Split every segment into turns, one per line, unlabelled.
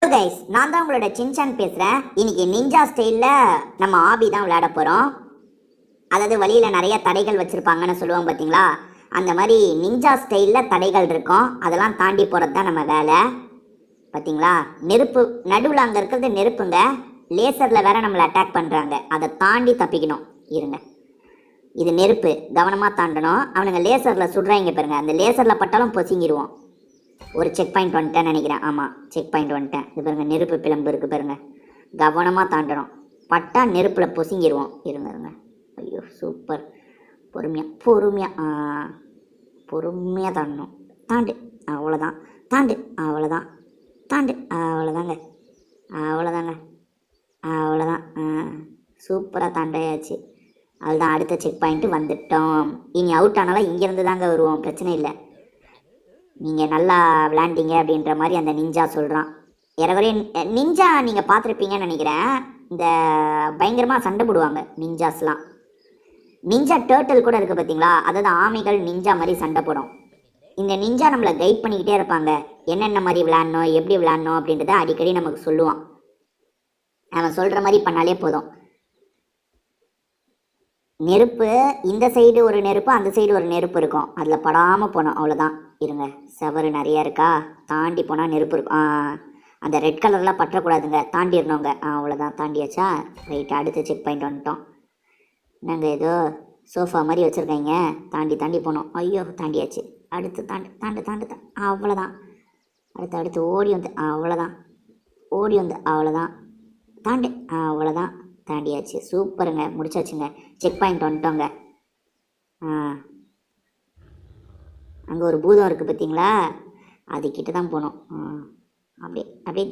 Guys, நான் தான் உங்களோட சின்சான் பேசுகிறேன். இன்னைக்கு நிஞ்சா ஸ்டைலில் நம்ம ஆபி தான் விளையாட போகிறோம். அதாவது வழியில் நிறைய தடைகள் வச்சுருப்பாங்கன்னு சொல்லுவாங்க பார்த்தீங்களா, அந்த மாதிரி நிஞ்சா ஸ்டைலில் தடைகள் இருக்கும். அதெல்லாம் தாண்டி போகிறது தான் நம்ம வேலை. பார்த்தீங்களா, நெருப்பு நடுவில் அங்கே இருக்கிறது நெருப்புங்க. லேசரில் வேற நம்மளை அட்டாக் பண்ணுறாங்க. அதை தாண்டி தப்பிக்கணும். இருங்க, இது நெருப்பு, கவனமாக தாண்டணும். அவனுங்க லேசரில் சுடுறாங்க பாருங்க, அந்த லேசரில் பட்டாலும் பொசிங்கிடுவோம். ஒரு செக் பாயிண்ட் வந்துட்டேன்னு நினைக்கிறேன். ஆமாம், செக் பாயிண்ட் வந்துட்டேன். இது பாருங்கள், நெருப்பு பிளம்பு இருக்குது பாருங்கள். கவனமாக தாண்டணும். பட்டா நெருப்பில் பொசிங்கிடுவோம். இருங்க. ஐயோ சூப்பர். பொறுமையாக தாண்டணும். தாண்டு, அவ்வளோதான். தாண்டு, அவ்வளோதான். தாண்டு, அவ்வளோதாங்க. அவ்வளோதான். சூப்பராக தாண்டையாச்சு. அதுதான், அடுத்த செக் பாயிண்ட்டு வந்துட்டோம். இனி அவுட் ஆனாலும் இங்கேருந்து தாங்க வருவோம், பிரச்சனை இல்லை. நீங்கள் நல்லா விளாண்டிங்க அப்படின்ற மாதிரி அந்த நிஞ்சா சொல்கிறான். யாரவரே நிஞ்சா நீங்கள் பார்த்துருப்பீங்கன்னு நினைக்கிறேன். இந்த பயங்கரமாக சண்டை போடுவாங்க நிஞ்சாஸ்லாம். நிஞ்சா டேர்ட்டில் கூட இருக்குது பார்த்தீங்களா, அதாவது ஆமைகள் நிஞ்சா மாதிரி சண்டை போடும். இந்த நிஞ்சா நம்மளை கைட் பண்ணிக்கிட்டே இருப்பாங்க. என்னென்ன மாதிரி விளாட்ணும், எப்படி விளாட்ணும் அப்படின்றத அடிக்கடி நமக்கு சொல்லுவான். அவன் சொல்கிற மாதிரி பண்ணாலே போதும். நெருப்பு இந்த சைடு ஒரு நெருப்பு, அந்த சைடு ஒரு நெருப்பு இருக்கும். அதில் படாமல் போனோம், அவ்வளோதான். இருங்க, செவரு நிறையா இருக்கா, தாண்டி போனால் நெருப்பு இருக்கும். அந்த ரெட் கலர்லாம் பற்றக்கூடாதுங்க, தாண்டிடணுங்க. அவ்வளோதான், தாண்டியாச்சா. ரைட்டு, அடுத்த செக் பாயிண்ட் வந்துட்டோம். நாங்கள் ஏதோ சோஃபா மாதிரி வச்சுருக்கீங்க, தாண்டி போனோம். ஐயோ, தாண்டியாச்சு. அடுத்து தாண்டு. அவ்வளோதான். அடுத்து ஓடி வந்து, அவ்வளோதான். தாண்டு, அவ்வளோதான். தாண்டியாச்சு. சூப்பருங்க, முடிச்சாச்சுங்க. செக் பாயிண்ட் வந்துட்டோங்க. அங்கே ஒரு பூதம் இருக்குது பார்த்தீங்களா, அதுக்கிட்ட தான் போகணும். அப்படியே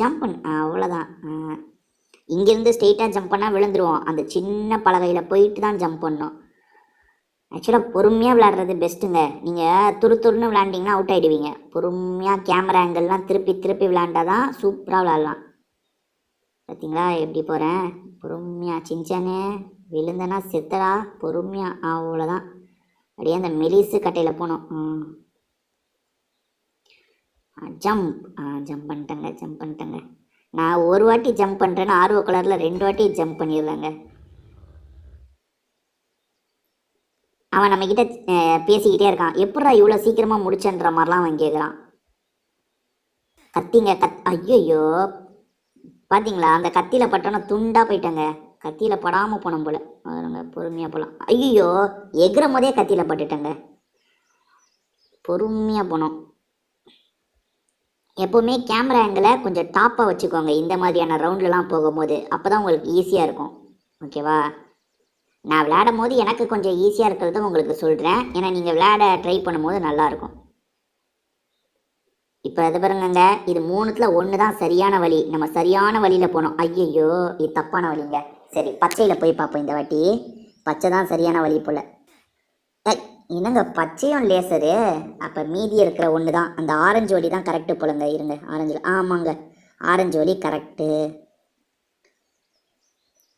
ஜம்ப் பண்ணு, அவ்வளோதான். இங்கேருந்து ஸ்ட்ரெயிட்டாக ஜம்ப் பண்ணால் விழுந்துருவோம். அந்த சின்ன பலகையில் போயிட்டு தான் ஜம்ப் பண்ணணும். ஆக்சுவலாக பொறுமையாக விளையாடுறது பெஸ்ட்டுங்க. நீங்கள் துருன்னு விளையாண்டிங்கன்னா அவுட் ஆகிடுவீங்க. பொறுமையாக கேமரா ஆங்கிள்லாம் திருப்பி விளையாண்டா தான் சூப்பராக விளையாடலாம். பார்த்தீங்களா எப்படி போகிறேன், பொறுமையாக. சின்சானே, விழுந்தனா செத்தடா, பொறுமையாக. அவ்வளோதான். அப்படியே அந்த மெலிசு கட்டையில் போனோம். ஜம்ப் பண்ணிட்டேங்க. நான் ஒரு வாட்டி ஜம்ப் பண்ணுறேன்னு ஆர்வ கலரில் 2 வாட்டி ஜம்ப் பண்ணிடுறேங்க. அவன் நம்மக்கிட்ட பேசிக்கிட்டே இருக்கான். எப்படா இவ்வளோ சீக்கிரமாக முடிச்சன்ற மாதிரிலாம் அவன் கேட்குறான். கத்திங்க. ஐயோ, பார்த்தீங்களா, அந்த கத்தியில் பட்டோன்னா துண்டாக போயிட்டேங்க. கத்தியில் படாமல் போனோம் போல். அதுங்க, பொறுமையாக போகலாம். ஐயோ, எகிற போதே கத்தியில் பட்டுட்டேங்க. பொறுமையாக போனோம். எப்போவுமே கேமரா ஆங்கிளை கொஞ்சம் டாப்பாக வச்சுக்கோங்க இந்த மாதிரியான ரவுண்ட்லலாம் போகும்போது. அப்போ தான் உங்களுக்கு ஈஸியாக இருக்கும். ஓகேவா, நான் விளையாடும் போது எனக்கு கொஞ்சம் ஈஸியாக இருக்கிறத உங்களுக்கு சொல்கிறேன். ஏன்னா நீங்கள் விளையாட ட்ரை பண்ணும்போது நல்லாயிருக்கும். இப்போ அது பாருங்க, இது 3ல் 1 தான் சரியான வழி. நம்ம சரியான வழியில் போனோம். ஐயையோ, இது தப்பான வழிங்க. சரி, பச்சையில் போய் பார்ப்போம் இந்த வாட்டி. பச்சை தான் சரியான வழி போல். என்னங்க, பச்சையும் லேசரு. அப்போ மீதி இருக்கிற 1 தான். அந்த ஆரஞ்சு வழி தான் கரெக்டு போலங்க. இருங்க, ஆரஞ்சு, ஆமாங்க, ஆரஞ்சு வழி கரெக்டு.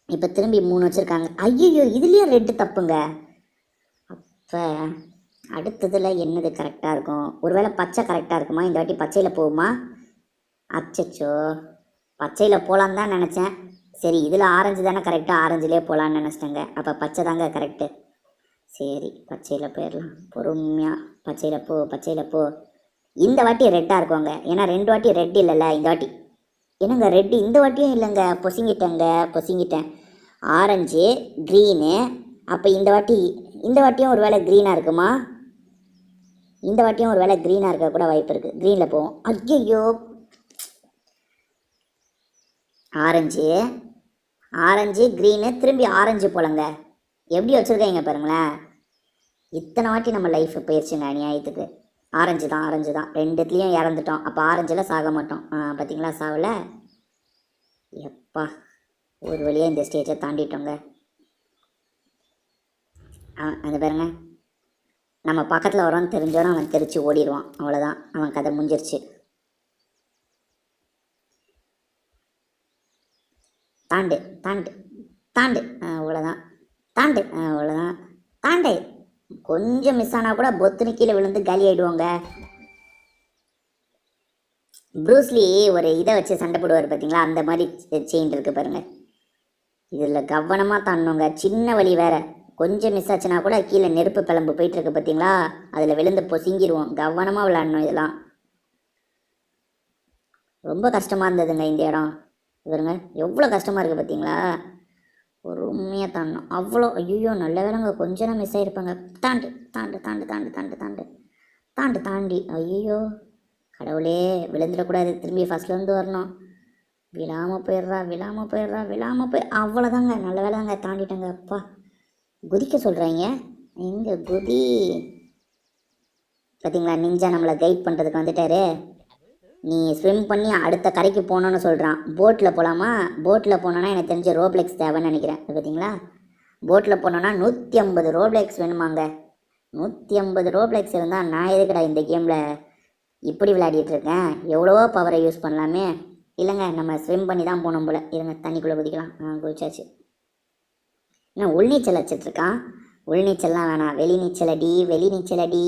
இப்போ திரும்பி 3 வச்சுருக்காங்க. ஐயோ, இதுலேயே ரெட்டு தப்புங்க. அப்போ அடுத்ததில் என்னது கரெக்டாக இருக்கும்? ஒருவேளை பச்சை கரெக்டாக இருக்குமா? இந்த வாட்டி பச்சையில் போகுமா? அச்சச்சோ, பச்சையில் போகலான்னு தான் நினச்சேன். சரி, இதில் ஆரஞ்சு தானே கரெக்டாக, ஆரஞ்சுலேயே போகலான்னு நினச்சிட்டேங்க. அப்போ பச்சை தாங்க கரெக்டு. சரி, பச்சையில் போயிடலாம். பொறுமையாக பச்சையில் போ. இந்த வாட்டி ரெட்டாக இருக்குவாங்க. ஏன்னா 2 வாட்டி ரெட் இல்லைல்ல. இந்த வாட்டி என்னங்க ரெட்டு, இந்த வாட்டியும் இல்லைங்க. பொசிங்கிட்டேன். Orange, green. அப்போ இந்த வாட்டியும் ஒரு வேளை க்ரீனாக இருக்குமா? இந்த வாட்டியும் ஒரு வேளை க்ரீனாக இருக்க கூட வாய்ப்பு இருக்குது. க்ரீனில் போவோம். ஐயோ, ஆரஞ்சு க்ரீனு, திரும்பி ஆரஞ்சு போலங்க. எப்படி வச்சுருக்கீங்க பாருங்களேன். இத்தனை வாட்டி நம்ம லைஃப் போயிடுச்சுங்க அநியாயத்துக்கு. ஆரஞ்சு தான் 2த்துலேயும் இறந்துட்டோம். அப்போ ஆரஞ்சில் சாக மாட்டோம். பார்த்தீங்களா, சாவல. எப்பா, ஒரு வழியாக இந்த ஸ்டேஜை தாண்டிட்டோங்க. அது பாருங்க, நம்ம பக்கத்தில் வரோன்னு தெரிஞ்சோன்னா அவன் தெரிச்சு ஓடிடுவான். அவ்வளோதான், அவன் கதை முடிஞ்சிருச்சு. தாண்டு, அவ்வளோதான். தாண்டு. கொஞ்சம் மிஸ் ஆனால் கூட பொத்துனு கீழே விழுந்து காலி ஆகிடுவோங்க. ப்ரூஸ்லி ஒரு இதை வச்சு சண்டை போடுவார் பார்த்தீங்களா, அந்த மாதிரி செயின் இருக்குது பாருங்க. இதில் கவனமாக தாண்டணுங்க. சின்ன வழி வேற, கொஞ்சம் மிஸ் ஆச்சுன்னா கூட கீழே நெருப்பு பிளம்பு போயிட்டு இருக்கு பார்த்தீங்களா, அதில் விழுந்து பொசுங்கிடுவோம். கவனமாக விளையாடணும். இதெல்லாம் ரொம்ப கஷ்டமாக இருந்ததுங்க இந்த இடம். இவருங்க எவ்வளோ கஷ்டமாக இருக்குது பார்த்தீங்களா, பொறுமையாக தாண்டணும். அவ்வளோ ஐயோ நல்ல வேலைங்க, கொஞ்சம் நான் மிஸ் ஆகிருப்பாங்க. தாண்டு தாண்டு தாண்டு தாண்டு தாண்டு தாண்டு தாண்டு தாண்டி ஐயோ கடவுளே, விழுந்துடக்கூடாது. திரும்பி ஃபஸ்ட்லேருந்து வரணும். விழாமல் போயிடுறா விழாமல் போயிடுறா விழாமல் போய் அவ்வளோதாங்க. நல்ல வேலைங்க, தாண்டிட்டேங்க. அப்பா குதிக்க சொல்கிறாங்க, எங்கே குதி. பார்த்தீங்களா, நிஞ்சா நம்மளை கைட் பண்ணுறதுக்கு வந்துட்டாரு. நீ ஸ்விம் பண்ணி அடுத்த கரைக்கு போகணுன்னு சொல்கிறான். போட்டில் போகலாமா? போட்டில் போனோன்னா எனக்கு தெரிஞ்ச ரோப்ளெக்ஸ் தேவைன்னு நினைக்கிறேன். பார்த்தீங்களா, போட்டில் போனோன்னா 150 ரோப்ளெக்ஸ் வேணுமாங்க. 150 ரோப்ளெக்ஸ் இருந்தால் நான் எதுக்குடா இந்த கேமில் இப்படி விளையாடிட்டுருக்கேன். எவ்வளவோ பவரை யூஸ் பண்ணலாமே. இல்லைங்க, நம்ம ஸ்விம் பண்ணி தான் போனோம் போல். இருங்க, தண்ணிக்குள்ளே குதிக்கலாம். குதிச்சாச்சு. இன்னும் உள்நீச்சல் வச்சிட்ருக்கான். உள்நீச்சல்லாம் வேணாம், வெளி நீச்சல் அடி, வெளி நீச்சல் அடி.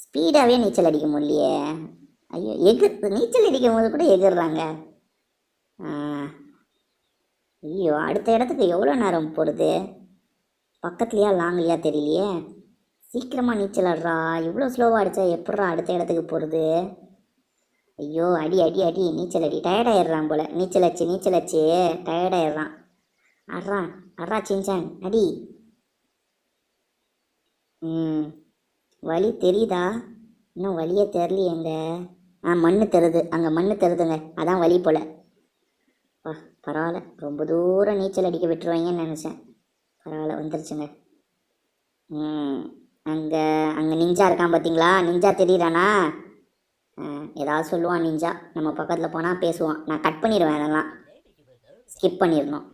ஸ்பீடாகவே நீச்சல் அடிக்க முடியலையே. ஐயோ, நீச்சல் அடிக்கும் போது கூட எகிர்றாங்க. ஐயோ, அடுத்த இடத்துக்கு எவ்வளோ நேரம் போகிறது? பக்கத்துலையா லாங்லையா தெரியலையே. சீக்கிரமாக நீச்சல் ஆடுறா. இவ்வளோ ஸ்லோவாக அடித்தா எப்பட்றா அடுத்த இடத்துக்கு போகிறது? ஐயோ, அடி அடி அடி, நீச்சல் அடி. டயர்டாயிடுறான் போல். நீச்சல் அச்சு டயர்டாயிடுறான். அட்றான் அட்றா சின்சான் அடி. வழி தெரியுதா? இன்னும் வழியே தெரியலையேங்க. மண் தெரியுது, அங்கே மண் தெரியுதுங்க, அதான் வழி போல். பரவாயில்ல, ரொம்ப தூரம் நீச்சல் அடிக்க விட்டுருவாங்கன்னு நினச்சேன். பரவாயில்ல, வந்துருச்சுங்க. அங்கே அங்கே நிஞ்சா இருக்கான் பார்த்தீங்களா? நிஞ்சா தெரியுறானா? ஏதாவது சொல்லுவான் நிஞ்சா. நம்ம பக்கத்தில் போனால் பேசுவான். நான் கட் பண்ணிடுவேன், அதெல்லாம் ஸ்கிப் பண்ணிடணும்.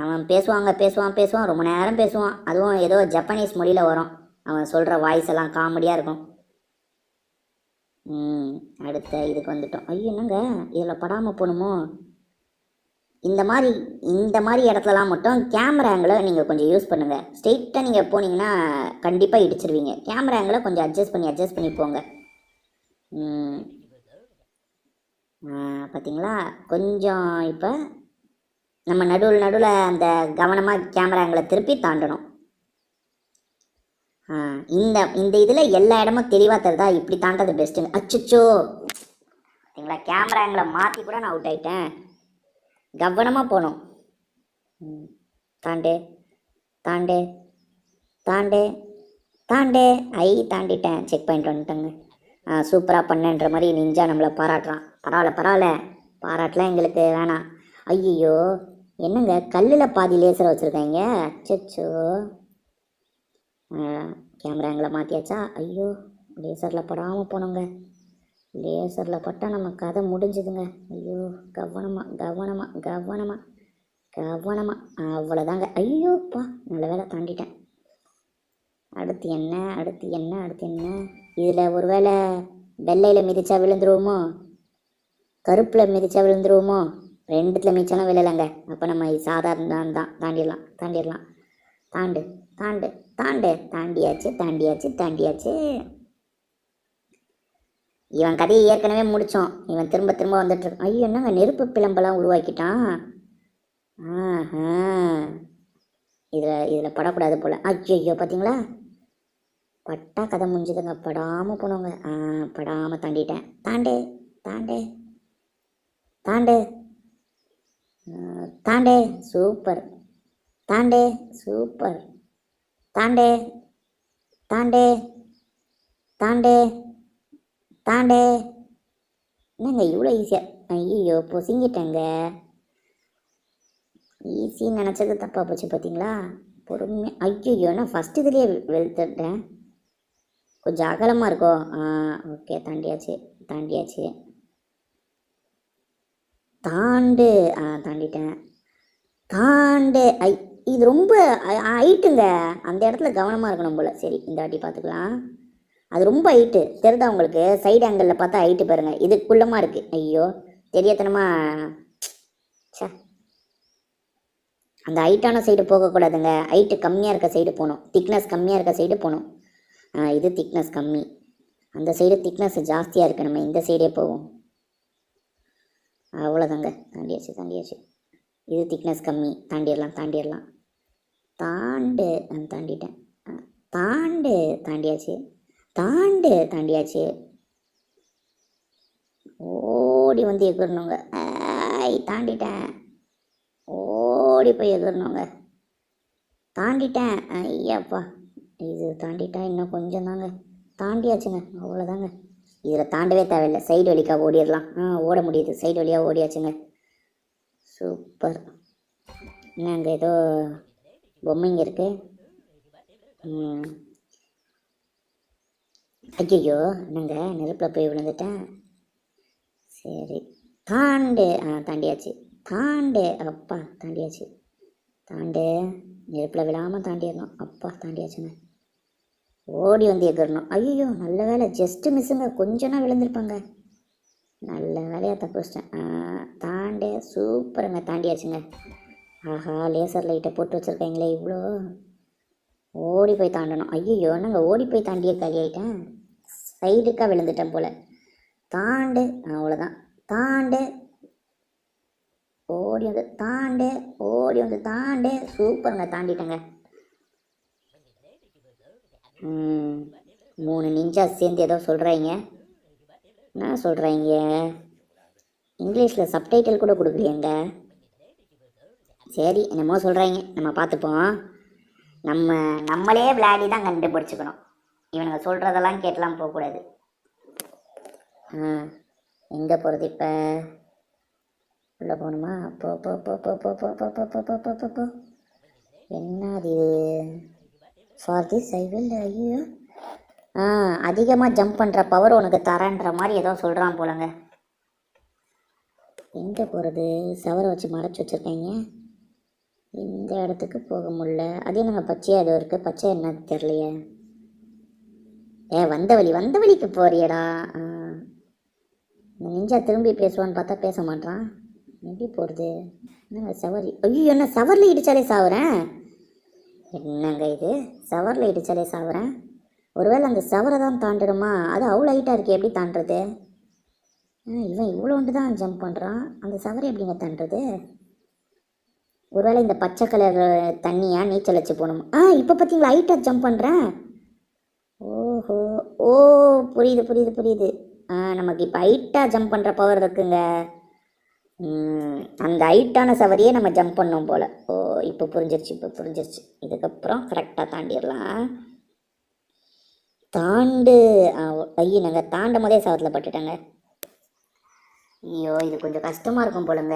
அவன் பேசுவான் ரொம்ப நேரம் பேசுவான். அதுவும் ஏதோ ஜப்பனீஸ் மொழியில் வரும். அவன் சொல்கிற வாய்ஸ் எல்லாம் காமெடியாக இருக்கும். அடுத்த இதுக்கு வந்துட்டோம். ஐயோ, என்னங்க இதில் படாமல் போகணுமோ? இந்த மாதிரி இடத்துலலாம் மட்டும் கேமரா ஆங்கிளை நீங்கள் கொஞ்சம் யூஸ் பண்ணுங்கள். ஸ்ட்ரெயிட்டாக நீங்கள் போனீங்கன்னா கண்டிப்பாக இடிச்சிருவீங்க. கேமரா ஆங்கிளை கொஞ்சம் அட்ஜஸ்ட் பண்ணி போங்க. பார்த்தீங்களா, கொஞ்சம் இப்போ நம்ம நடுவில் அந்த கவனமாக கேமரா ஆங்கிளை திருப்பி தாண்டணும். இந்த இதில் எல்லா இடமும் தெளிவாக தருதா? இப்படி தாண்டது பெஸ்ட்டுங்க. அச்சோ, பார்த்தீங்களா, கேமரா ஆங்கிளை மாற்றி கூட நான் அவுட் ஆகிட்டேன். கவனமாக போகணும். தாண்டே தாண்டே தாண்டே தாண்டே தாண்டிட்டேன். செக் பாயிண்ட் வந்துட்டேங்க. சூப்பராக பண்ணன்ற மாதிரி நிஞ்சா நம்மளை பாராட்டுறான். பரவாயில்ல, பாராட்டலாம் எங்களுக்கு வேணாம். ஐயோ, என்னங்க கல்லில் பாதி லேசரை வச்சுருக்காங்க. அச்சோ, கேமரா ஆங்கிளை மாற்றியாச்சா? ஐயோ, லேசரில் படாமல் போனோங்க. லேசரில் பட்டால் நம்ம கதை முடிஞ்சுதுங்க. ஐயோ, கவனமாக அவ்வளோதாங்க. ஐயோப்பா, நல்ல வேலை, தாண்டிட்டேன். அடுத்து என்ன? இதில் ஒரு வேளை வெள்ளையில் மிதிச்சா விழுந்துருவோமோ, கருப்பில் மிதிச்சா விழுந்துருவோமோ? ரெண்டுத்தில் மிதிச்சாலும் விழலைங்க. அப்போ நம்ம சாதாரண தான். தாண்டிடலாம். தாண்டியாச்சு. இவன் கதையை ஏற்கனவே முடித்தோம். இவன் திரும்ப வந்துட்டு இருக்கான். ஐயோ, என்னங்க நெருப்பு பிளம்பெல்லாம் உருவாக்கிட்டான். இதில் படக்கூடாது போல். ஐயோ, பார்த்தீங்களா, பட்டா கதை முடிஞ்சுதுங்க. படாமல் போனவங்க. படாமல் தாண்டிட்டேன். தாண்டே சூப்பர். தாண்டே என்னங்க இவ்வளோ ஈஸியாக? ஐயோ, பொசிங்கிட்டேங்க. ஈஸின்னு நினச்சது தப்பாக போச்சு பார்த்தீங்களா. பொறுமையாக. ஐயோ, நான் ஃபஸ்ட்டு இதுலேயே வெளுத்துட்டேன். கொஞ்சம் அகலமாக இருக்கோ? ஓகே, தாண்டியாச்சு. தாண்டிட்டேன். இது ரொம்ப ஹைட்டுங்க. அந்த இடத்துல கவனமாக இருக்கணும் போல். சரி, இந்த வாட்டி பார்த்துக்கலாம். அது ரொம்ப ஹைட்டு தெரியுதா உங்களுக்கு? சைடு ஆங்கிளில் பார்த்தா ஹைட்டு பாருங்கள். இதுக்குள்ளமாக இருக்குது. ஐயோ, தெரியாதனமா. அந்த ஹைட்டான சைடு போகக்கூடாதுங்க. ஹைட்டு கம்மியாக இருக்க சைடு போகணும். திக்னஸ் கம்மியாக இருக்க சைடு போகணும். இது திக்னஸ் கம்மி. அந்த சைடு திக்னஸ் ஜாஸ்தியாக இருக்குது, நம்ம இந்த சைடே போவோம். அவ்வளோதாங்க, தாண்டியாச்சு. இது திக்னஸ் கம்மி, தாண்டிடலாம். தாண்டிட்டேன். தாண்டியாச்சு. தாண்டியாச்சு. ஓடி வந்து எகிரணுங்க. தாண்டிட்டேன். ஓடி போய் எகிரணுங்க. தாண்டிட்டேன். ஐயாப்பா, இது தாண்டிட்டா இன்னும் கொஞ்சம் தாங்க. தாண்டியாச்சுங்க, அவ்வளோதாங்க. இதில் தாண்டவே தேவையில்லை, சைடு வழிக்காக ஓடிடலாம். ஓட முடியுது, சைடு வழியாக ஓடியாச்சுங்க. சூப்பர். என்னங்க ஏதோ பொம்மைங்க இருக்கு. ஐயோ, என்னங்க நெருப்பில் போய் விழுந்துட்டேன். சரி, தாண்டியாச்சு. அப்பா தாண்டியாச்சு. நெருப்பில் விழாமல் தாண்டிடணும். அப்பா தாண்டியாச்சுங்க. ஓடி வந்து எகிரணும். ஐயோ, நல்ல வேலை, ஜஸ்ட்டு மிஸ்ஸுங்க, கொஞ்சம்னா விழுந்திருப்பாங்க. நல்ல வேலையாக தப்பிச்சிட்டேன். சூப்பருங்க, தாண்டியாச்சுங்க. ஆஹா, லேசர் லைட்டை போட்டு வச்சுருக்கீங்களே இவ்வளோ. ஓடி போய் தாண்டணும். ஐயோ, நாங்கள் ஓடி போய் தாண்டியே காலி ஆகிட்டேன். சைடுக்காக விழுந்துட்டேன் போல். அவ்வளோதான். ஓடி வந்து சூப்பருங்க, தாண்டிட்டேங்க. 3 நிஞ்சா சேர்ந்து ஏதோ சொல்கிறாங்க. என்ன சொல்கிறாங்க? இங்கிலீஷில் சப்டைட்டில் கூட கொடுக்குறீங்க. சரி, என்னமோ சொல்கிறாங்க, நம்ம பார்த்துப்போம். நம்மளே விளையாடி தான் கண்டுபிடிச்சிக்கணும். இவனுங்க சொல்கிறதெல்லாம் கேட்டலாம் போகக்கூடாது. எங்கே போகிறது இப்போ? உள்ளே போகணுமா? போ. என்னது ஃபார் திஸ் ஐ வில். ஐயோ, அதிகமாக ஜம்ப் பண்ணுற பவர் உனக்கு தரேன்ற மாதிரி ஏதோ சொல்கிறான் போலங்க. எங்கே போகிறது? சவரை வச்சு மறைச்சி வச்சுருக்கீங்க. இந்த இடத்துக்கு போக முடியல. அதே நாங்கள் பச்சையாக ஏதோ இருக்குது. பச்சை என்னது தெரியலையே. வந்த வழிக்கு போறியடா. நெஞ்சா திரும்பி பேசுவான்னு பார்த்தா பேச மாட்டான். எப்படி போகிறது? என்னங்க சவரி? ஐயோ, என்ன சவரில் இடித்தாலே சாவுறேன். என்னங்க இது, சவரில் இடித்தாலே சாவுறேன். ஒருவேளை அந்த சவரை தான் தாண்டிடுமா? அது அவ்வளோ ஹைட்டாக இருக்குது, எப்படி தாண்டுறது? இவன் இவ்வளோண்டு தான் ஜம்ப் பண்ணுறான், அந்த சவரை எப்படிங்க தாண்டுறது? ஒருவேளை இந்த பச்சை கலர் தண்ணியாக நீச்சல் வச்சு போகணுமா? இப்போ பார்த்தீங்களா, ஹைட்டாக ஜம்ப் பண்ணுறேன். ஓஹோ, புரியுது. நமக்கு இப்போ ஹைட்டாக ஜம்ப் பண்ணுற பவர் இருக்குங்க. அந்த ஹைட்டான சவரியே நம்ம ஜம்ப் பண்ணோம் போல். இப்போ புரிஞ்சிருச்சு. இதுக்கப்புறம் கரெக்டாக தாண்டிடலாம். ஐயோ, நாங்கள் தாண்டும் போதே சவத்தில் பட்டுட்டேங்க. ஐயோ, இது கொஞ்சம் கஷ்டமாக இருக்கும் போலுங்க.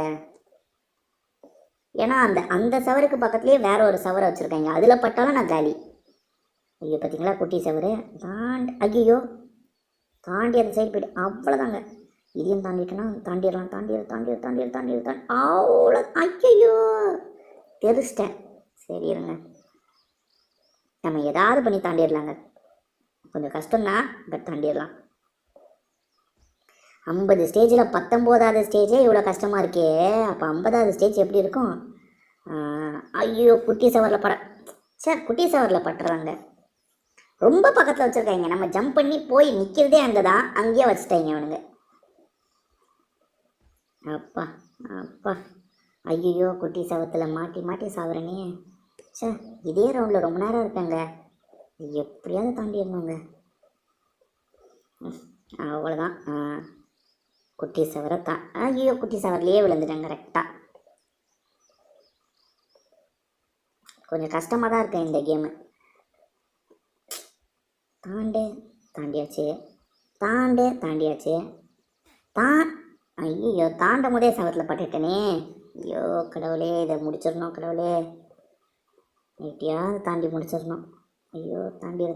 ஏன்னா அந்த சவருக்கு பக்கத்துலேயே வேற ஒரு சவரை வச்சுருக்காங்க, அதில் பட்டாலும் நான் காலி. ஐயோ, பார்த்தீங்களா, குட்டி சவரு. ஐயோ, தாண்டி அந்த சைடு போய்ட்டு அவ்வளோதாங்க. இதையும் தாண்டிட்டேன்னா தாண்டிடலாம். அவ்வளோ. ஐயோ, தெரிச்சிட்டேன். சரி இருங்க, நம்ம ஏதாவது பண்ணி தாண்டிடலாங்க. கொஞ்சம் கஷ்டம்தான், பட் தாண்டிடலாம். 50 ஸ்டேஜில் 19வது ஸ்டேஜே இவ்வளோ கஷ்டமாக இருக்கே, அப்போ 50வது ஸ்டேஜ் எப்படி இருக்கும்? ஐயோ, குட்டி சவரில் பட்டுறாங்க. ரொம்ப பக்கத்தில் வச்சுருக்காங்க. நம்ம ஜம்ப் பண்ணி போய் நிற்கிறதே அங்கே தான், அங்கேயே வச்சுட்டாங்க அவனுங்க. அப்பா ஐயோ, குட்டி சவத்தில் மாட்டி சாவுறனே. இதே ரவுண்டில் ரொம்ப நேரம் இருக்காங்க. எப்படியாவது தாண்டிடணுங்க. அவ்வளோதான். குட்டி சவரை ஐயோ, குட்டி சவர்லேயே விழுந்துட்டேன் கரெக்டாக. கொஞ்சம் கஷ்டமாக தான் இருக்கேன் இந்த கேமு. தாண்டியாச்சு. ஐயோ, தாண்டும் போதே சவத்தில் பட்டுட்டேனே. ஐயோ கடவுளே, இதை முடிச்சிடணும் கடவுளே. எப்படியாவது தாண்டி முடிச்சிடணும். ஐயோ, தாண்டிரு.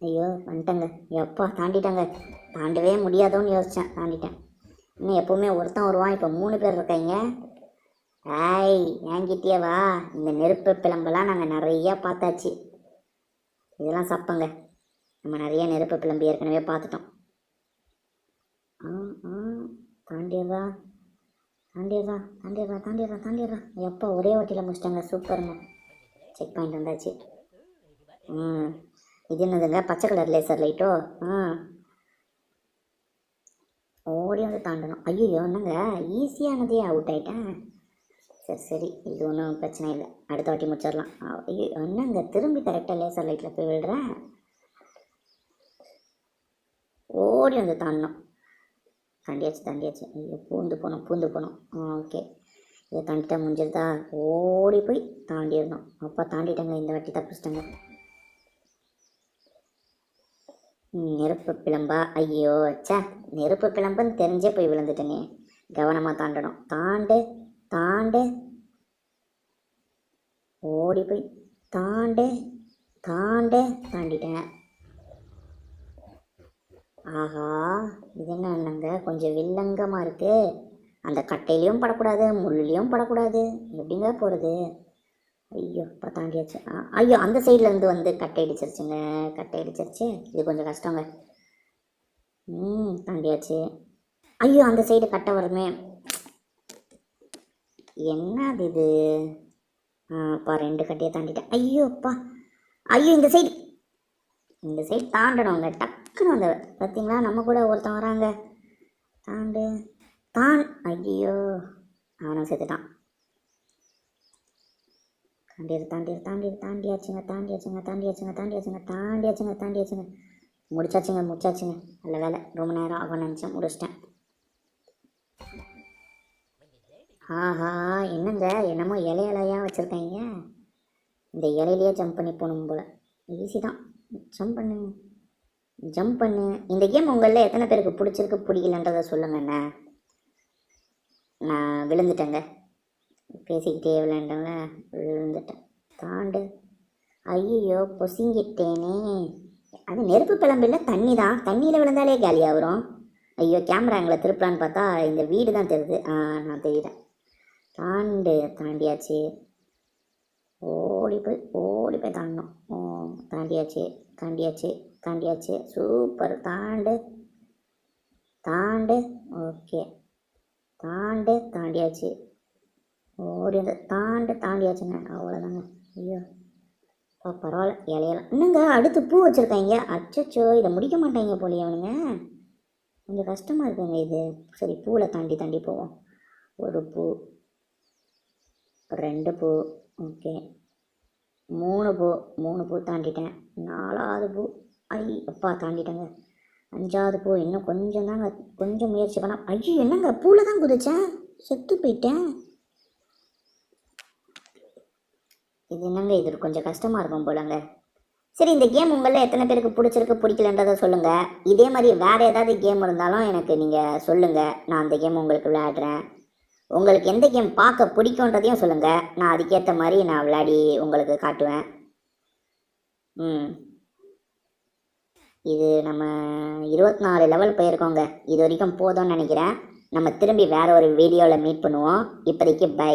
ஐயோ, வந்துட்டேங்க. எப்பா தாண்டிட்டாங்க. தாண்டவே முடியாதோன்னு யோசித்தேன், தாண்டிட்டேன். இன்னும் எப்போவுமே ஒருத்தன் வருவான், இப்போ 3 பேர் இருக்காங்க. என்கிட்டயே வா. இந்த நெருப்பு பிளம்பெல்லாம் நாங்கள் நிறையா பார்த்தாச்சு. இதெல்லாம் சப்பங்க. நம்ம நிறைய நெருப்பு பிளம்பு ஏற்கனவே பார்த்துட்டோம். தாண்டியவா. தாண்டிடுறா. எப்போ ஒரே வாட்டியில் முடிச்சிட்டாங்க, சூப்பருங்க. செக் பாயிண்ட் வந்தாச்சு. ம் இது என்னதுங்க, பச்சை கலர் லேசர் லைட்டோ? ஓடி வந்து தாண்டணும். ஐயோ என்னங்க, ஈஸியானதே அவுட் ஆகிட்டேன். சரி இது ஒன்றும் பிரச்சனை இல்லை, அடுத்த வாட்டி முடிச்சிடலாம். ஐயோ என்னங்க, திரும்பி கரெக்டாக லேசர் லைட்டில் போய் விழுறேன். ஓடி வந்து தாண்டணும். தாண்டியாச்சு. ஐயோ பூந்து போனோம். ஓகே, இதை தாண்டிட்டா முடிஞ்சிருதா? ஓடி போய் தாண்டிடணும். அப்பா தாண்டிட்டாங்க, இந்த வாட்டி தப்பிச்சிட்டாங்க. நெருப்பு பிளம்பா? ஐயோ சே, நெருப்பு பிளம்புன்னு தெரிஞ்சே போய் விழுந்துட்டேனே. கவனமாக தாண்டணும். தாண்டு ஓடி போய் தாண்டிட்டேன். ஆஹா, இது என்னங்க, கொஞ்சம் வில்லங்கமாக இருக்குது. அந்த கட்டையிலையும் படக்கூடாது, முள்ளிலையும் படக்கூடாது, எப்படிங்க போகிறது? ஐயோ இப்போ தாண்டியாச்சு. ஐயோ அந்த சைட்லேருந்து வந்து கட்டை அடிச்சிருச்சு. இது கொஞ்சம் கஷ்டங்க. தாண்டியாச்சு. ஐயோ அந்த சைடு கட்டை வருமே, என்னது இது? அப்பா 2 கட்டையை தாண்டிட்டேன். ஐயோ இந்த சைடு தாண்டணுங்க. டக்குன்னு வந்த பார்த்தீங்களா, நம்ம கூட ஒருத்தன் வராங்க. ஐயோ அவனும் செத்துட்டான். தாண்டியாச்சுங்க. முடிச்சாச்சுங்க. நல்ல வேலை, ரொம்ப நேரம் ஆகும் நினச்சேன், முடிச்சிட்டேன். ஆஹா என்னங்க, என்னமோ இலையாக வச்சுருக்காங்க. இந்த இலையிலேயே ஜம்ப் பண்ணி போகணும் போல். ஈஸி தான், ஜம்ப் பண்ணு. இந்த கேம் உங்களில் எத்தனை பேருக்கு பிடிச்சிருக்கு பிடிக்கலன்றதை சொல்லுங்கண்ணே. நான் விழுந்துட்டேங்க, பேசிக்கிட்டே விழுந்துட்டேன். தாண்டு. ஐயோ பொசிங்கிட்டேனே. அது நெருப்பு பிளம்பில் தண்ணி தான், தண்ணியில் விழுந்தாலே காலியாக வரும். ஐயோ கேமரா எங்களை திருப்பலான்னு பார்த்தா இந்த வீடு தான் தெரியுது. நான் தெரியுறேன். தாண்டியாச்சு. ஓடி போய் தாண்டணும். தாண்டியாச்சு. சூப்பர். தாண்டு. ஓகே, தாண்டியாச்சு. ஓடி வந்து தாண்டியாச்சுங்க. அவ்வளோதாங்க. ஐயோ பரவாயில்ல, இலையெல்லாம் என்னங்க அடுத்து பூ வச்சுருக்காங்க. அச்சோ இதை முடிக்க மாட்டாங்க போலியே அவனுங்க, கொஞ்சம் கஷ்டமாக இருக்குங்க இது. சரி பூவில் தாண்டி போவோம். 1 பூ, 2 பூ, ஓகே 3 பூ தாண்டிட்டேன். 4வது பூ, அப்பா தாண்டிட்டேங்க. 5வது பூ, இன்னும் கொஞ்சம் தாங்க, கொஞ்சம் முயற்சி பண்ணால். ஐயோ என்னங்க பூவில் தான் குதிச்சேன், செத்து போயிட்டேன். இது என்னங்க, இது கொஞ்சம் கஷ்டமாக இருக்கும் போலங்க. சரி இந்த கேம் உங்களில் எத்தனை பேருக்கு பிடிச்சிருக்கு பிடிக்கலன்றதை சொல்லுங்கள். இதே மாதிரி வேறு ஏதாவது கேம் இருந்தாலும் எனக்கு நீங்கள் சொல்லுங்கள், நான் அந்த கேம் உங்களுக்கு விளையாடுறேன். உங்களுக்கு எந்த கேம் பார்க்க பிடிக்குன்றதையும் சொல்லுங்கள், நான் அதுக்கேற்ற மாதிரி நான் விளையாடி உங்களுக்கு காட்டுவேன். இது நம்ம 24 லெவல் போயிருக்கோங்க. இது வரைக்கும் போதும்னு நினைக்கிறேன். நம்ம திரும்பி வேறு ஒரு வீடியோவில் மீட் பண்ணுவோம். இப்போதைக்கு பை.